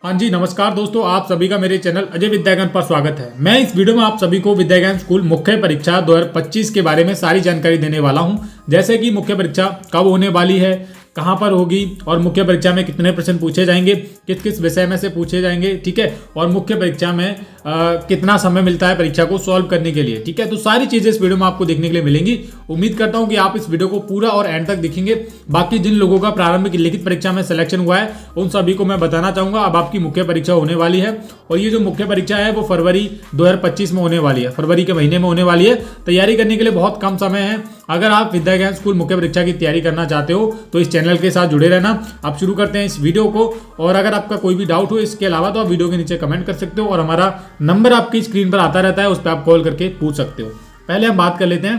हाँ जी, नमस्कार दोस्तों, आप सभी का मेरे चैनल अजय विद्याज्ञान पर स्वागत है। मैं इस वीडियो में आप सभी को विद्याज्ञान स्कूल मुख्य परीक्षा 2025 के बारे में सारी जानकारी देने वाला हूं। जैसे कि मुख्य परीक्षा कब होने वाली है, कहां पर होगी और मुख्य परीक्षा में कितने प्रश्न पूछे जाएंगे, किस किस विषय में से पूछे जाएंगे, ठीक है, और मुख्य परीक्षा में कितना समय मिलता है परीक्षा को सॉल्व करने के लिए, ठीक है। तो सारी चीजें इस वीडियो में आपको देखने के लिए मिलेंगी। उम्मीद करता हूं कि आप इस वीडियो को पूरा और एंड तक देखेंगे। बाकी जिन लोगों का प्रारंभिक लिखित परीक्षा में सिलेक्शन हुआ है उन सभी को मैं बताना चाहूंगा अब आपकी मुख्य परीक्षा होने वाली है। और ये जो मुख्य परीक्षा है वो फरवरी 2025 में होने वाली है, फरवरी के महीने में होने वाली है। तैयारी करने के लिए बहुत कम समय है। अगर आप विद्याज्ञान स्कूल मुख्य परीक्षा की तैयारी करना चाहते हो तो इस चैनल के साथ जुड़े रहना। आप शुरू करते हैं इस वीडियो को, और अगर आपका कोई भी डाउट हो इसके अलावा तो आप वीडियो के नीचे कमेंट कर सकते हो, और हमारा नंबर आपकी स्क्रीन पर आता रहता है, उस पर आप कॉल करके पूछ सकते हो। पहले हम बात कर लेते हैं।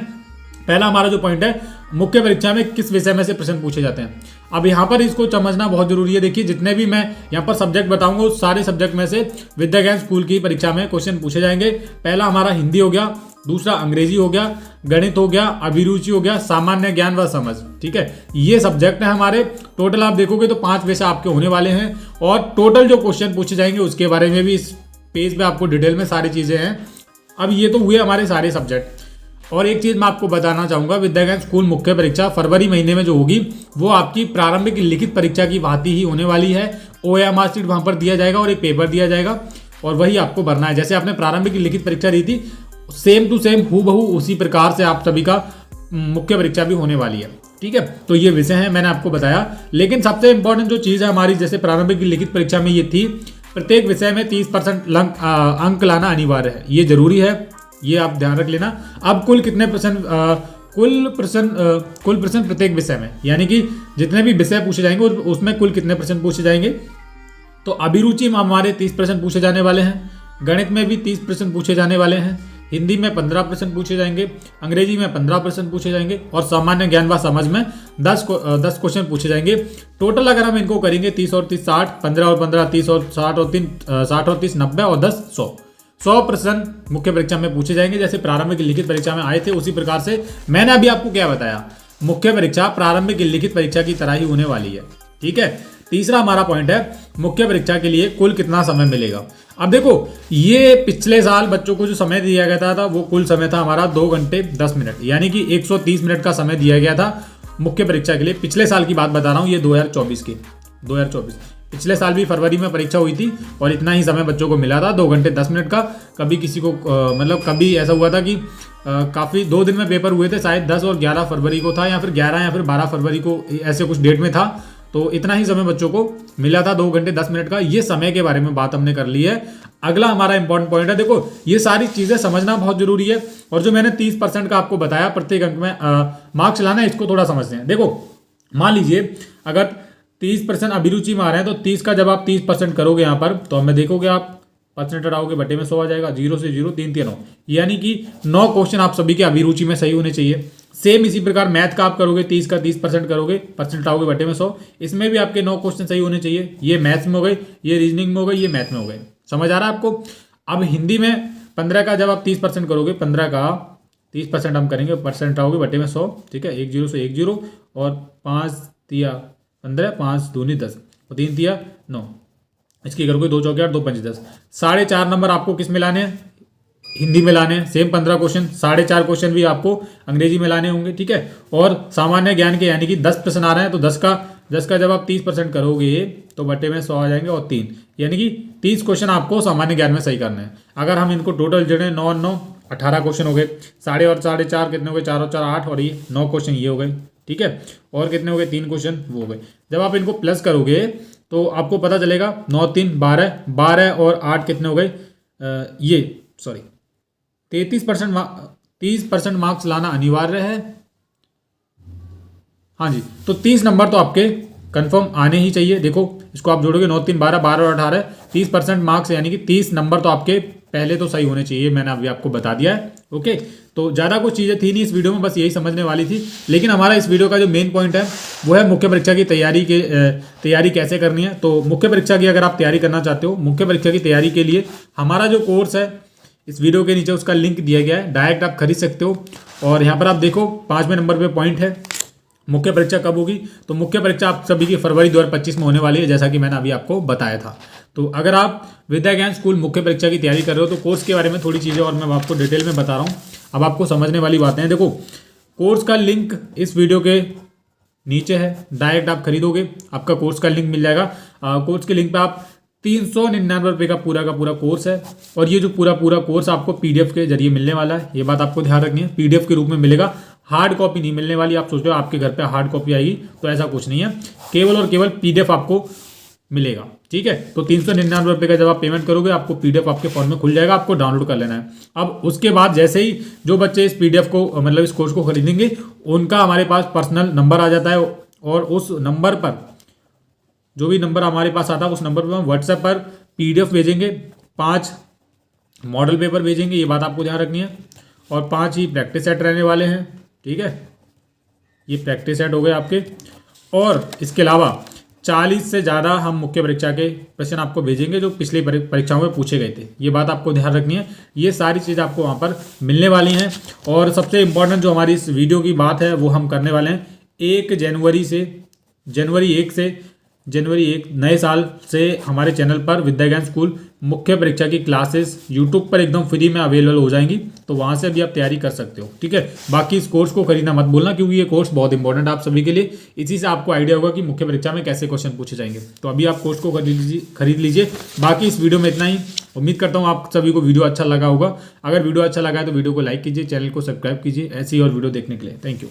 पहला हमारा जो पॉइंट है, मुख्य परीक्षा में किस विषय में से प्रश्न पूछे जाते हैं। अब यहाँ पर इसको समझना बहुत जरूरी है। देखिए, जितने भी मैं यहाँ पर सब्जेक्ट बताऊंगा उस सारे सब्जेक्ट में से विद्याज्ञान स्कूल की परीक्षा में क्वेश्चन पूछे जाएंगे। पहला हमारा हिंदी हो गया, दूसरा अंग्रेजी हो गया, गणित हो गया, अभिरुचि हो गया, सामान्य ज्ञान व समझ, ठीक है। ये सब्जेक्ट है हमारे। टोटल आप देखोगे तो 5 विषय आपके होने वाले हैं, और टोटल जो क्वेश्चन पूछे जाएंगे उसके बारे में भी इस पेज पे आपको डिटेल में सारी चीजें हैं। अब ये तो हुए हमारे सारे सब्जेक्ट। और एक चीज मैं आपको बताना चाहूंगा, विद्याज्ञान स्कूल मुख्य परीक्षा फरवरी महीने में जो होगी वो आपकी प्रारंभिक लिखित परीक्षा की भांति ही होने वाली है। OMR शीट वहां पर दिया जाएगा और एक पेपर दिया जाएगा, और वही आपको भरना है। जैसे आपने प्रारंभिक लिखित परीक्षा दी थी, सेम टू सेम हूबहू उसी प्रकार से आप सभी का मुख्य परीक्षा भी होने वाली है, ठीक है। तो ये विषय है, मैंने आपको बताया। लेकिन सबसे इंपॉर्टेंट जो चीज़ है हमारी, जैसे प्रारंभिक लिखित परीक्षा में ये थी, प्रत्येक विषय में 30% अंक लाना अनिवार्य है। ये जरूरी है, ये आप ध्यान रख लेना। अब कुल कितने प्रश्न, कुल प्रश्न प्रत्येक विषय में, यानी कि जितने भी विषय पूछे जाएंगे उसमें कुल कितने प्रश्न पूछे जाएंगे। तो अभिरुचि में हमारे 30 प्रश्न पूछे जाने वाले हैं, गणित में भी 30 प्रश्न पूछे जाने वाले हैं, हिंदी में 15 प्रश्न पूछे जाएंगे, अंग्रेजी में 15 प्रश्न पूछे जाएंगे, और सामान्य ज्ञान व समझ में 10 क्वेश्चन पूछे जाएंगे। टोटल अगर हम इनको करेंगे 30 और 30 60, 15 और 15 30 और 60 और 3 60 और 30 90 और 10 100 प्रश्न मुख्य परीक्षा में पूछे जाएंगे। जैसे प्रारंभिक लिखित परीक्षा में आए थे उसी प्रकार से मैंने अभी आपको क्या बताया, मुख्य परीक्षा प्रारंभिक लिखित परीक्षा की तरह ही होने वाली है, ठीक है। तीसरा हमारा पॉइंट है, मुख्य परीक्षा के लिए कुल कितना समय मिलेगा। अब देखो, ये पिछले साल बच्चों को जो समय दिया गया था वो कुल समय था हमारा 2 घंटे 10 मिनट, यानी कि 130 मिनट का समय दिया गया था मुख्य परीक्षा के लिए। पिछले साल की बात बता रहा हूँ, ये 2024 की, 2024। पिछले साल भी फरवरी में परीक्षा हुई थी और इतना ही समय बच्चों को मिला था, 2 घंटे 10 मिनट का। कभी किसी को मतलब कभी ऐसा हुआ था कि काफ़ी 2 दिन में पेपर हुए थे, शायद 10 और 11 फरवरी को था, या फिर 11 या फिर 12 फरवरी को, ऐसे कुछ डेट में था। तो इतना ही समय बच्चों को मिला था, 2 घंटे 10 मिनट का। ये समय के बारे में बात हमने कर ली है। अगला हमारा इंपॉर्टेंट पॉइंट है, देखो ये सारी चीज़ें समझना बहुत जरूरी है। और जो मैंने 30% का आपको बताया प्रत्येक अंक में मार्क्स लाना है, इसको थोड़ा समझते हैं। देखो, मान लीजिए अगर 30% अभिरुचि में आ रहे हैं तो 30 का जब आप 30% करोगे यहाँ पर, तो हमें देखोगे आप परसेंट हटाओगे, बटे में 100 आ जाएगा। 0 से 0 3 3 9, यानी कि 9 क्वेश्चन आप सभी के अभिरुचि में सही होने चाहिए। सेम इसी प्रकार मैथ का आप करोगे, 30 का 30% करोगे, परसेंट हटाओगे, बटे में 100, इसमें भी आपके 9 क्वेश्चन सही होने चाहिए। ये मैथ्स में हो गए, ये रीजनिंग में हो गए, ये मैथ में हो गए। समझ आ रहा है आपको। अब हिंदी में 15 का जब आप 30% करोगे, 15 का 30% हम करेंगे, परसेंट हटाओगे, बटे में 100, ठीक है। 1 0 से 1 0, और 5 तिया 15, 5 दूनी 10, और 3 तिया 9, इसकी करोगे 2 चौके 8, 2 पंच 10। 4.5 नंबर आपको किस में लाने हैं, हिंदी में लाने हैं। सेम 15 क्वेश्चन, 4.5 क्वेश्चन भी आपको अंग्रेजी में लाने होंगे, ठीक है। और सामान्य ज्ञान के यानी कि 10 प्रश्न आ रहे हैं, तो 10 का जब आप 30% करोगे तो बटे में 100 आ जाएंगे, और 3, यानी कि 30 क्वेश्चन आपको सामान्य ज्ञान में सही करने हैं। अगर हम इनको टोटल जोड़ें, 9 और 9 18 क्वेश्चन हो गए। 4.5 और 4.5 कितने हो गए, 4 और 4 8, और ये 9 क्वेश्चन ये हो गए, ठीक है। और कितने हो गए, 3 क्वेश्चन वो हो गए। जब आप इनको प्लस करोगे तो आपको पता चलेगा 9 3 12, 12 और 8 कितने हो गए, ये सॉरी 30% मार्क्स लाना अनिवार्य है। हाँ जी, तो 30 नंबर तो आपके कंफर्म आने ही चाहिए। देखो इसको आप जोड़ोगे, 9 3 12, 12 और 18, 30% मार्क्स, यानी कि 30 नंबर तो आपके पहले तो सही होने चाहिए। मैंने अभी आपको बता दिया है, ओके। तो ज़्यादा कुछ चीज़ें थी नहीं इस वीडियो में, बस यही समझने वाली थी। लेकिन हमारा इस वीडियो का जो मेन पॉइंट है वो है मुख्य परीक्षा की तैयारी कैसे करनी है। तो मुख्य परीक्षा की अगर आप तैयारी करना चाहते हो, मुख्य परीक्षा की तैयारी के लिए हमारा जो कोर्स है इस वीडियो के नीचे उसका लिंक दिया गया है, डायरेक्ट आप खरीद सकते हो। और यहाँ पर आप देखो 5वें नंबर पे पॉइंट है, मुख्य परीक्षा कब होगी? तो मुख्य परीक्षा आप सभी की फरवरी 2025 में होने वाली है, जैसा कि मैंने अभी आपको बताया था। तो अगर आप विद्या ज्ञान स्कूल मुख्य परीक्षा की तैयारी कर रहे हो तो कोर्स के बारे में थोड़ी चीज़ें और मैं आपको डिटेल में बता रहा हूँ। अब आपको समझने वाली बातें हैं। देखो, कोर्स का लिंक इस वीडियो के नीचे है, डायरेक्ट आप खरीदोगे, आपका कोर्स का लिंक मिल जाएगा। कोर्स के लिंक पे आप 399 रुपये का पूरा कोर्स है, और ये जो पूरा कोर्स आपको पीडीएफ के जरिए मिलने वाला है। ये बात आपको ध्यान रखनी है, पीडीएफ के रूप में मिलेगा, हार्ड कॉपी नहीं मिलने वाली। आप सोच रहे हो आपके घर पे हार्ड कॉपी आएगी, तो ऐसा कुछ नहीं है, केवल और केवल पीडीएफ आपको मिलेगा। ठीक है, तो 399 रुपये का जब आप पेमेंट करोगे आपको पीडीएफ आपके फोन में खुल जाएगा, आपको डाउनलोड कर लेना है। अब उसके बाद जैसे ही जो बच्चे इस पीडीएफ को मतलब इस कोर्स को खरीदेंगे उनका हमारे पास पर्सनल नंबर आ जाता है, और उस नंबर पर जो भी नंबर हमारे पास आता है उस नंबर पर हम व्हाट्सएप पर पीडीएफ भेजेंगे, 5 मॉडल पेपर भेजेंगे, ये बात आपको ध्यान रखनी है, और 5 ही प्रैक्टिस सेट रहने वाले हैं। ठीक है, ये प्रैक्टिस सेट हो गए आपके, और इसके अलावा 40 से ज़्यादा हम मुख्य परीक्षा के प्रश्न आपको भेजेंगे जो पिछली परीक्षाओं में पूछे गए थे। ये बात आपको ध्यान रखनी है, ये सारी चीज़ आपको वहाँ पर मिलने वाली हैं। और सबसे इम्पोर्टेंट जो हमारी इस वीडियो की बात है वो हम करने वाले हैं 1 जनवरी 1 नए साल से हमारे चैनल पर विद्या ज्ञान स्कूल मुख्य परीक्षा की क्लासेस यूट्यूब पर एकदम फ्री में अवेलेबल हो जाएंगी, तो वहाँ से भी आप तैयारी कर सकते हो। ठीक है, बाकी इस कोर्स को खरीदना मत भूलना, क्योंकि ये कोर्स बहुत इंपॉर्टेंट है आप सभी के लिए। इसी से आपको आइडिया होगा कि मुख्य परीक्षा में कैसे क्वेश्चन पूछे जाएंगे। तो अभी आप कोर्स को खरीद लीजिए। बाकी इस वीडियो में इतना ही। उम्मीद करता हूँ आप सभी को वीडियो अच्छा लगा होगा। अगर वीडियो अच्छा लगा है तो वीडियो को लाइक कीजिए, चैनल को सब्सक्राइब कीजिए ऐसी और वीडियो देखने के लिए। Thank you.